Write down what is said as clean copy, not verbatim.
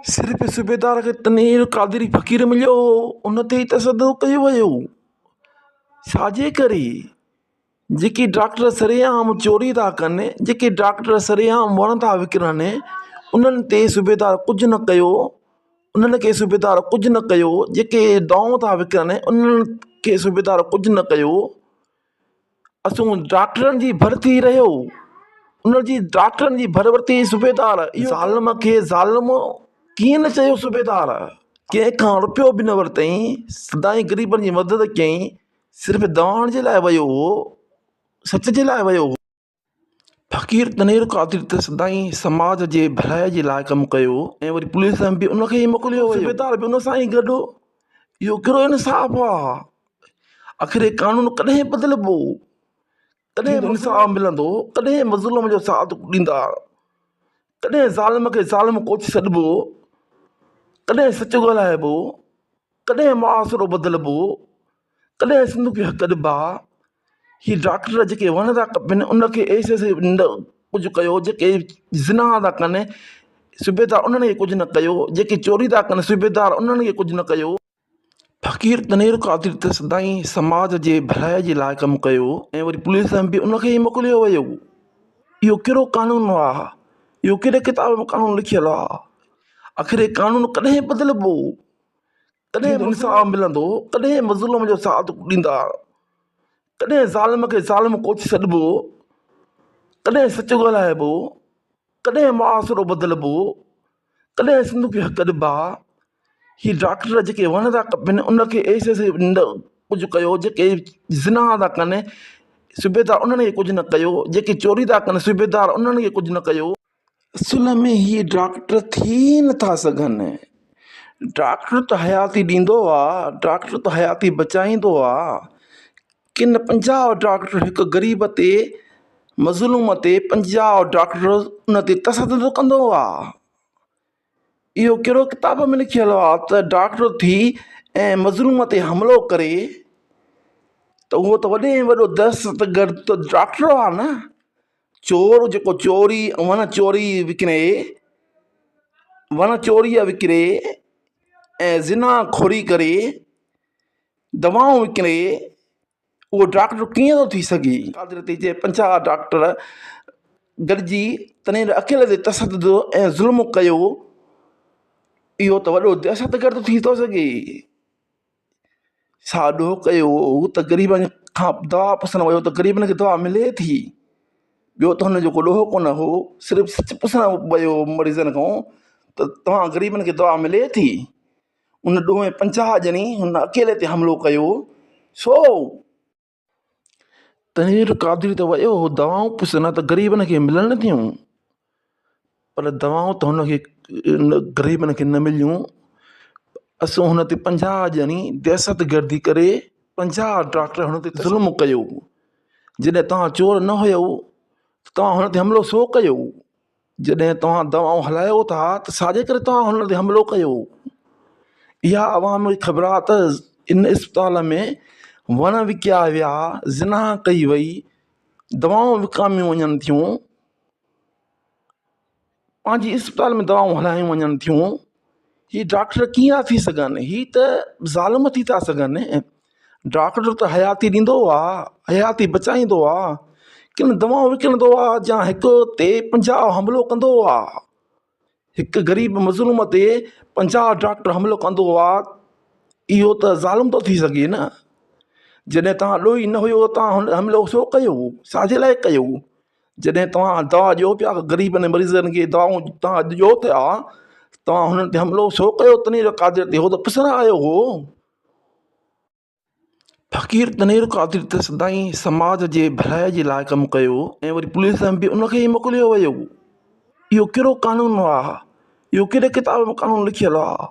सिर्फ़ सूबेदार खे तनीर क़ादिरी फ़क़ीर मिलियो, उन ते ई तसदुक़ कयो वियो। छाजे करे? जेके डॉक्टर सरेआम चोरी था कनि, जेके डॉक्टर सरेआम वण था विकिणनि, उन्हनि ते सूबेदार कुझु न कयो। उन्हनि खे सूबेदार कुझु न कयो। जेके दवाऊं था विकिणनि, उन्हनि खे सूबेदार कुझु न कयो। असुं डॉक्टरनि जी भर्ती रहियो, उनजी डॉक्टरनि जी भरभर्ती सूबेदार ज़ालिम खे ज़ालिम कीअं न चयो सूबेदार? कंहिंखां रुपयो बि न वरितई, सदाईं ग़रीबनि जी मदद कयईं। सिर्फ़ु दवाउनि जे लाइ वियो हो, सच जे लाइ वियो हो। फ़क़ीर तनीर क़ादिर त सदाईं समाज जे भलाई जे लाइ कमु कयो ऐं वरी पुलिस में बि उनखे ई मोकिलियो वियो, सूबेदार बि उन सां ई गॾु। इहो कहिड़ो इंसाफ़ आहे? आख़िर कानून कॾहिं बदिलबो? कॾहिं इंसाफ़ मिलंदो? कॾहिं मज़लूम जो साथ ॾींदा? कॾहिं ज़ालिम खे ज़ालिम कोचे छॾिबो? कॾहिं सच ॻाल्हाइबो? कॾहिं मुआसिरो बदिलबो? कॾहिं सिंध खे हक़ ॾिबा? ही डॉक्टर जेके वण था कपनि, उनखे ऐसे कुझु कयो। जेके ज़िना था कनि, सूबेदार उन्हनि खे कुझु न कयो। जेके चोरी था कनि, सूबेदार उन्हनि खे कुझु न कयो। फ़क़ीर तनीर क़ादिर त सदाईं समाज जे भलाई जे लाइ कमु कयो ऐं वरी पुलिस में बि उनखे ई मोकिलियो वियो। इहो कहिड़ो कानून आहे? इहो कहिड़े किताब में कानून लिखियलु आहे? आख़िर कानून कॾहिं बदिलबो? कॾहिं इंसाफ़ मिलंदो? कॾहिं मज़लूम जो साथ ॾींदा? कॾहिं ज़ालिम खे ज़ालिम कोचे छॾिबो? कॾहिं सच ॻाल्हाइबो? कॾहिं मुआसिरो बदिलबो? कॾहिं सिंध खे हक़ ॾिबा? ही डॉक्टर जेके वण था कपनि, उनखे ऐसे कुझु कयो। जेके ज़िना था कनि, सूबेदार उन्हनि खे कुझु न कयो। जेके चोरी था कनि, सूबेदार उन्हनि खे कुझु न कयो। असुल में हीअ डॉक्टर थी नथा सघनि। डॉक्टर त हयाती ॾींदो आहे, डॉक्टर त हयाती बचाईंदो आहे। किन 50 डॉक्टर हिकु ग़रीब ते, मज़लूम ते 50 डॉक्टर उन ते तसदुक़ कंदो आहे। इहो कहिड़ो किताब में लिखियलु आहे त डॉक्टर थी ऐं मज़लूम ते हमिलो करे त उहो त वॾे में वॾो दहशतगर्द त डॉक्टर आहे न। चोर जेको चोरी वण चोरी विकिणे, वण चोरीअ विकिणे ऐं ज़िना खोरी करे दवाऊं विकिणे, उहो डॉक्टर कीअं थो थी सघे? क़ादिर ते जे 50 डॉक्टर गॾिजी तनीर अकेले ते तसदुक़ ऐं ज़ुल्म कयो, इहो त वॾो दहशतगर्द थी थो सघे। साॾो कयो त ग़रीबनि खां दवा पुछण वियो त ग़रीबनि खे दवा मिले थी। ॿियो त हुनजो को ॾोहो कोन हो, सिर्फ़ु सच पुछण वियो मरीज़नि खां त तव्हां ग़रीबनि खे दवा मिले थी। उन ॾोहे 50 ॼणी हुन अकेले ते हमिलो कयो। छो? तनीर क़ादिर त वियो हो दवाऊं पुछण त ग़रीबनि खे मिलनि थियूं, पर दवाऊं त हुनखे ग़रीबनि खे न मिलियूं। असुं हुन ते 50 ॼणी दहशतगर्दी करे 50 डॉक्टर हुन ते ज़ुल्म कयो। जॾहिं तव्हां चोर न हुयो त तव्हां हुन ते हमिलो छो कयो? जॾहिं तव्हां दवाऊं हलायो था त छाजे करे तव्हां हुन ते हमिलो कयो? इहा आवाम खे ख़बर आहे त इन इस्पताल में वण विकिया विया, ज़िना कई वई, दवाऊं विकामियूं वञनि थियूं, पंहिंजी इस्पताल में दवाऊं हलायूं वञनि थियूं। ही डॉक्टर कीअं थी सघनि? ही त ज़ालिम थी था सघनि। डॉक्टर त हयाती ॾींदो आहे, हयाती बचाईंदो आहे, किन दवाऊं विकिणंदो आहे या हिकु ते 50 हमिलो कंदो आहे। हिकु ग़रीब मज़लूम ते 50 डॉक्टर हमिलो कंदो आहे, इहो त ज़ालिम थो थी सघे न। जॾहिं तव्हां ॾोही न हुयो तव्हां हमिलो छो कयो? छाजे लाइ कयो? जॾहिं तव्हां दवा ॾियो पिया ग़रीबनि मरीज़नि खे, दवाऊं तव्हां ॾियो पिया, तव्हां हुननि ते हमिलो छो कयो? तनीर क़ादिर ते हो त पुछण आयो हो। फ़क़ीर तनीर क़ादिर त सदाईं समाज जे भलाई जे लाइ कमु कयो ऐं वरी पुलिस में बि उनखे ई मोकिलियो वियो। इहो कहिड़ो कानून आहे? इहो कहिड़े किताब में कानून लिखियलु आहे?